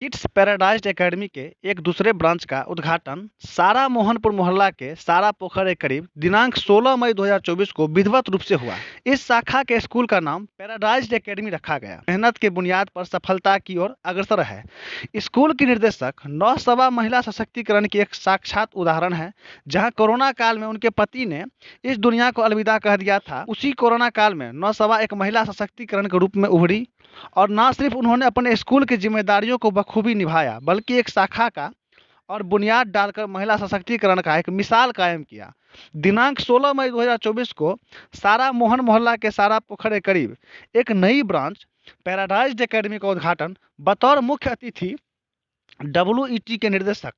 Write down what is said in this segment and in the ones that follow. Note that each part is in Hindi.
किड्स पैराडाइज एकेडमी के एक दूसरे ब्रांच का उद्घाटन सारा मोहनपुर मोहल्ला के सारा पोखर के करीब दिनांक 16 मई 2024 को विधिवत रूप से हुआ। इस शाखा के स्कूल का नाम पैराडाइज एकेडमी रखा गया। मेहनत के बुनियाद पर सफलता की ओर अग्रसर है। स्कूल की निर्देशक नौसवा महिला सशक्तिकरण की एक साक्षात उदाहरण है। जहाँ कोरोना काल में उनके पति ने इस दुनिया को अलविदा कह दिया था, उसी कोरोना काल में नौसवा एक महिला सशक्तिकरण के रूप में उभरी और न सिर्फ उन्होंने अपने स्कूल की जिम्मेदारियों को बखूबी निभाया, बल्कि एक शाखा का और बुनियाद डालकर महिला सशक्तिकरण का एक मिसाल कायम किया। दिनांक 16 मई 2024 को सारा मोहन मोहल्ला के सारा पोखर के करीब एक नई ब्रांच पैराडाइज एकेडमी का उद्घाटन बतौर मुख्य अतिथि WET के निर्देशक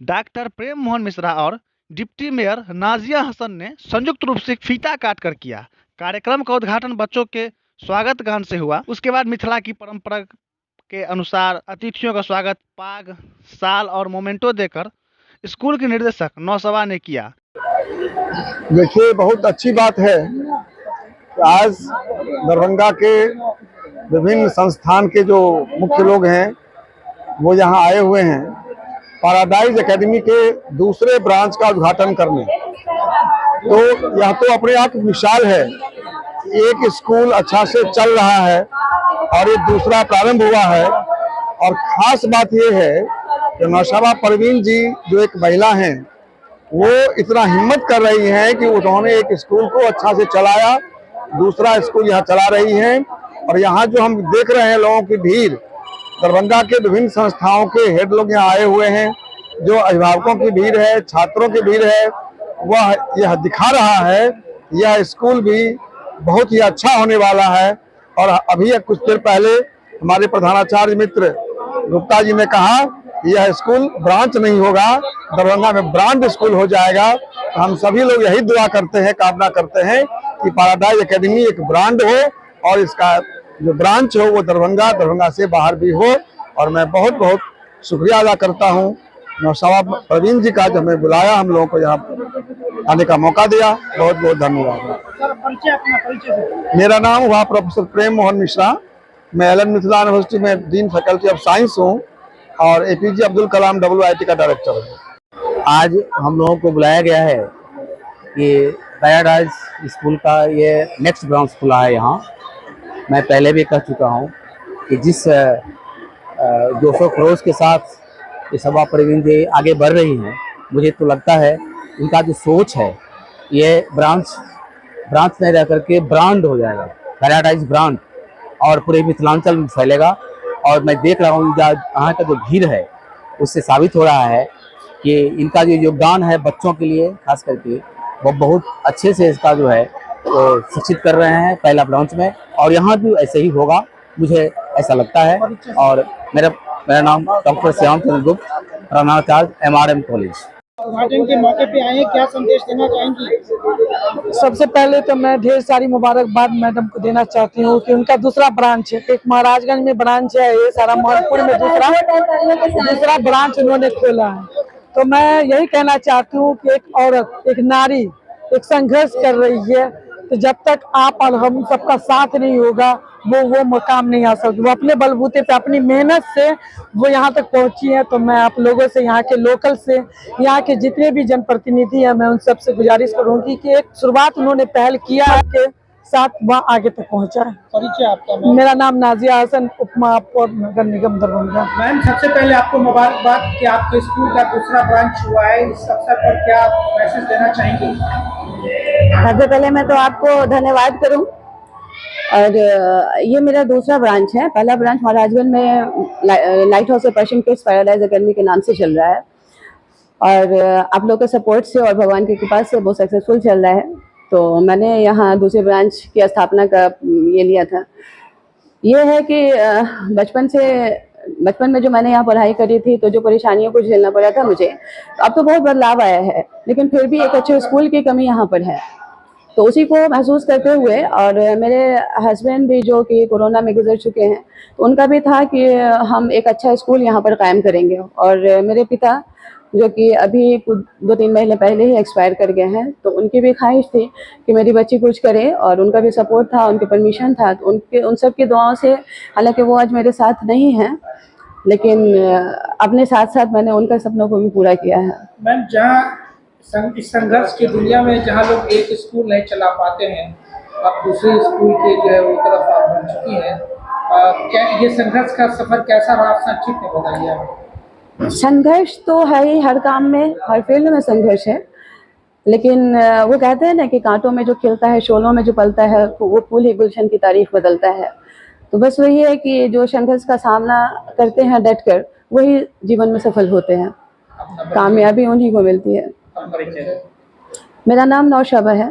डॉक्टर प्रेम मोहन मिश्रा और डिप्टी मेयर नाजिया हसन ने संयुक्त रूप से फीता काट कर किया। कार्यक्रम का उद्घाटन बच्चों के स्वागत गान से हुआ। उसके बाद मिथिला की परंपरा के अनुसार अतिथियों का स्वागत पाग, साल और मोमेंटो देकर स्कूल के निर्देशक नौसवा ने किया। देखिए, बहुत अच्छी बात है कि आज दरभंगा के विभिन्न संस्थान के जो मुख्य लोग हैं वो यहाँ आए हुए हैं पैराडाइज एकेडमी के दूसरे ब्रांच का उद्घाटन करने। तो यह तो अपने आप मिसाल है, एक स्कूल अच्छा से चल रहा है और एक दूसरा प्रारंभ हुआ है। और खास बात यह है कि नौशबा परवीन जी जो एक महिला हैं, वो इतना हिम्मत कर रही हैं कि उन्होंने एक स्कूल को अच्छा से चलाया, दूसरा स्कूल यहाँ चला रही हैं। और यहाँ जो हम देख रहे हैं लोगों की भीड़, दरभंगा के विभिन्न संस्थाओं के हेड लोग यहाँ आए हुए हैं, जो अभिभावकों की भीड़ है, छात्रों की भीड़ है, वह यह दिखा रहा है यह स्कूल भी बहुत ही अच्छा होने वाला है। और अभी कुछ देर पहले हमारे प्रधानाचार्य मित्र गुप्ता जी ने कहा यह स्कूल ब्रांच नहीं होगा, दरभंगा में ब्रांड स्कूल हो जाएगा। तो हम सभी लोग यही दुआ करते हैं, कामना करते हैं कि पैराडाइज एकेडमी एक ब्रांड हो और इसका जो ब्रांच हो वो दरभंगा से बाहर भी हो। और मैं बहुत बहुत शुक्रिया अदा करता हूँ नौशबा प्रवीण जी का, जो हमें बुलाया, हम लोगों को यहाँ आने का मौका दिया। बहुत बहुत धन्यवाद। मेरा नाम हुआ प्रोफेसर प्रेम मोहन मिश्रा। मैं LN मिथिला यूनिवर्सिटी में डीन फैकल्टी ऑफ साइंस हूँ और APJ अब्दुल कलाम WIT का डायरेक्टर हूँ। आज हम लोगों को बुलाया गया है कि पैराडाइज स्कूल का ये नेक्स्ट ब्रांच खुला है यहाँ। मैं पहले भी कह चुका हूँ कि जिस जोश खरोश के साथ ये सभा प्रवीण जी आगे बढ़ रही हैं, मुझे तो लगता है उनका जो सोच है ये ब्रांच में रह करके ब्रांड हो जाएगा, पैराडाइज ब्रांड, और पूरे मिथिलांचल में फैलेगा। और मैं देख रहा हूँ यहाँ का जो भीड़ है उससे साबित हो रहा है कि इनका जो योगदान है बच्चों के लिए खास करके, वो बहुत अच्छे से इसका जो है वो शिक्षित कर रहे हैं पहला ब्रांच में। और यहाँ भी ऐसे ही होगा, मुझे ऐसा लगता है। और मेरा नाम डॉक्टर श्याम चंद्र गुप्त, प्रधानाचार्य MRM कॉलेज। उद्घाटन के मौके पे आए, क्या संदेश देना चाहेंगी? सबसे पहले तो मैं ढेर सारी मुबारकबाद मैडम को देना चाहती हूँ कि उनका दूसरा ब्रांच है, एक महाराजगंज में ब्रांच है, ये सारा मोहनपुर में दूसरा ब्रांच उन्होंने खोला है। तो मैं यही कहना चाहती हूँ कि एक औरत, एक नारी एक संघर्ष कर रही है, तो जब तक आप और हम सबका साथ नहीं होगा वो मुकाम नहीं आ सकती। वो अपने बलबूते पे अपनी मेहनत से वो यहाँ तक पहुँची है। तो मैं आप लोगों से, यहाँ के लोकल से, यहाँ के जितने भी जनप्रतिनिधि हैं, मैं उन सब से गुजारिश करूँगी कि एक शुरुआत उन्होंने पहल किया है के साथ वहाँ आगे तक पहुँचा है। परिचय आपका? मेरा नाम नाजिया हसन, उपमहापौर और नगर निगम दरभंगा। मैम, सबसे पहले आपको मुबारकबाद कि आपके स्कूल का दूसरा ब्रांच हुआ है। इस अवसर पर क्या मैसेज देना चाहेंगे? सबसे पहले मैं तो आपको धन्यवाद करूं। और ये मेरा दूसरा ब्रांच है। पहला ब्रांच महाराजगंज में लाइट हाउस पश्चिम किड्स पैराडाइज एकेडमी के नाम से चल रहा है और आप लोग के सपोर्ट से और भगवान की कृपा से बहुत सक्सेसफुल चल रहा है। तो मैंने यहाँ दूसरे ब्रांच की स्थापना का ये लिया था। ये है कि बचपन में जो मैंने यहाँ पढ़ाई करी थी, तो जो परेशानियों को झेलना पड़ा था मुझे, तो अब तो बहुत बदलाव आया है, लेकिन फिर भी एक अच्छे स्कूल की कमी यहाँ पर है। तो उसी को महसूस करते हुए, और मेरे हस्बैंड भी जो कि कोरोना में गुजर चुके हैं, तो उनका भी था कि हम एक अच्छा स्कूल यहाँ पर कायम करेंगे। और मेरे पिता जो कि अभी कुछ 2-3 महीने पहले ही एक्सपायर कर गए हैं, तो उनकी भी ख्वाहिश थी कि मेरी बच्ची कुछ करे, और उनका भी सपोर्ट था, उनकी परमिशन था। तो उन सब की दुआओं से, हालांकि वो आज मेरे साथ नहीं हैं, लेकिन अपने साथ साथ मैंने उनका सपनों को भी पूरा किया है। मैम, जहाँ इस संघर्ष की दुनिया में जहाँ लोग एक स्कूल नहीं चला पाते हैं, आप दूसरे स्कूल के जो है वो तरफ आप बन चुकी हैं, क्या ये संघर्ष का सफर कैसा रहा, आप संक्षिप्त में बताइए आप। संघर्ष तो है ही, हर काम में हर फील्ड में संघर्ष है, लेकिन वो कहते हैं ना कि कांटों में जो खिलता है, शोलों में जो पलता है, वो फूल ही गुलशन की तारीफ बदलता है। तो बस वही है कि जो संघर्ष का सामना करते हैं डट कर, वही जीवन में सफल होते हैं, कामयाबी उन्हीं को मिलती है। मेरा नाम नौशाबा है।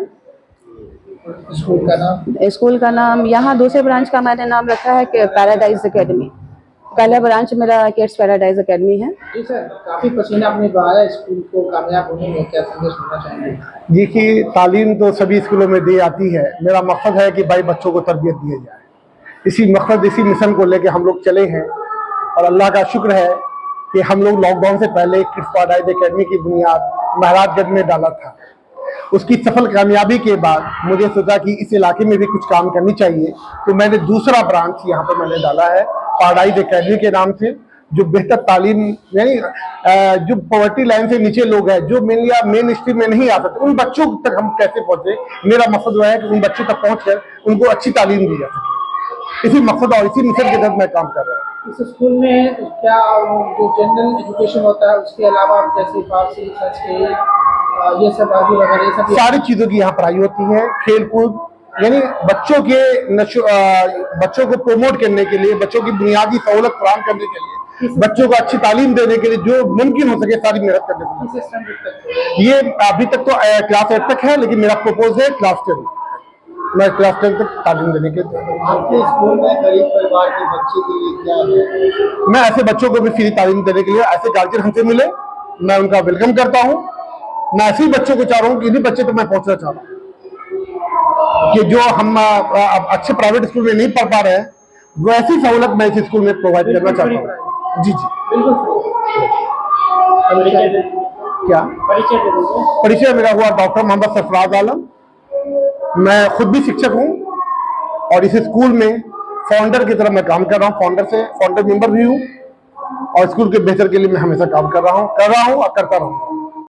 स्कूल का नाम यहाँ दूसरे ब्रांच का मैंने नाम रखा है कि पैराडाइज एकेडमी। पहला ब्रांच मेरा किड्स पैराडाइज एकेडमी है। जी सर, काफी पसीना आपने बहाया स्कूल को कामयाब होने में, क्या संदेश देना चाहेंगे? देखिए, तालीम तो सभी स्कूलों में दी जाती है। मेरा मकसद है कि भाई बच्चों को तरबियत दी जाए। इसी मकसद, इसी मिशन को लेके हम लोग चले हैं और अल्लाह का शुक्र है कि हम लोग लॉकडाउन से पहले किड्स पैराडाइज एकेडमी की बुनियाद महाराजगंज में डाला था। उसकी सफल कामयाबी के बाद मुझे सोचा कि इस इलाके में भी कुछ काम करनी चाहिए, तो मैंने दूसरा ब्रांच यहाँ पर मैंने डाला है पैराडाइज एकेडमी के नाम से, जो बेहतर तालीम, यानी जो पॉवर्टी लाइन से नीचे लोग हैं, जो मेन स्ट्रीम में नहीं आ सकते, उन बच्चों तक हम कैसे पहुंचे। मेरा मकसद वह है कि उन बच्चों तक पहुंचकर उनको अच्छी तालीम दी जा सके। इसी मकसद और इसी मिशन के तहत मैं काम कर रहा हूँ। इस स्कूल में क्या जो जनरल एजुकेशन होता है उसके अलावा जैसे फारसी, संस्कृत, ये सब आदि वगैरह, ये सब सारी चीजों की यहाँ पढ़ाई होती है। खेल कूद, यानी बच्चों को प्रमोट करने के लिए, बच्चों की बुनियादी सहूलत फराहम करने के लिए, बच्चों को अच्छी तालीम देने के लिए जो मुमकिन हो सके सारी मेहनत करने के लिए। ये अभी तक तो क्लास 8 तक है, लेकिन मेरा प्रपोज है क्लास 10, मैं क्लास 10 तक तालीम देने के लिए। आपके स्कूल में गरीब परिवार के बच्चे के लिए क्या है? मैं ऐसे बच्चों को भी फ्री तालीम देने के लिए, ऐसे गार्जियन हमसे मिले, मैं उनका वेलकम करता हूँ। मैं ऐसे ही बच्चों को चाह रहा हूँ कि इन्हीं बच्चे तक मैं पहुंचना चाह रहा हूँ कि जो हम अच्छे प्राइवेट स्कूल में नहीं पढ़ पा रहे हैं, वैसी सहूलत मैं इस स्कूल में प्रोवाइड करना चाहता हूँ। जी जी, क्या परिचय मेरा हुआ डॉक्टर मोहम्मद सरफराज आलम। मैं खुद भी शिक्षक हूँ और इस स्कूल में फाउंडर की तरह मैं काम कर रहा हूँ, फाउंडर मेंबर भी हूँ, और स्कूल के बेहतर के लिए मैं हमेशा काम कर रहा हूँ और करता रहूँगा।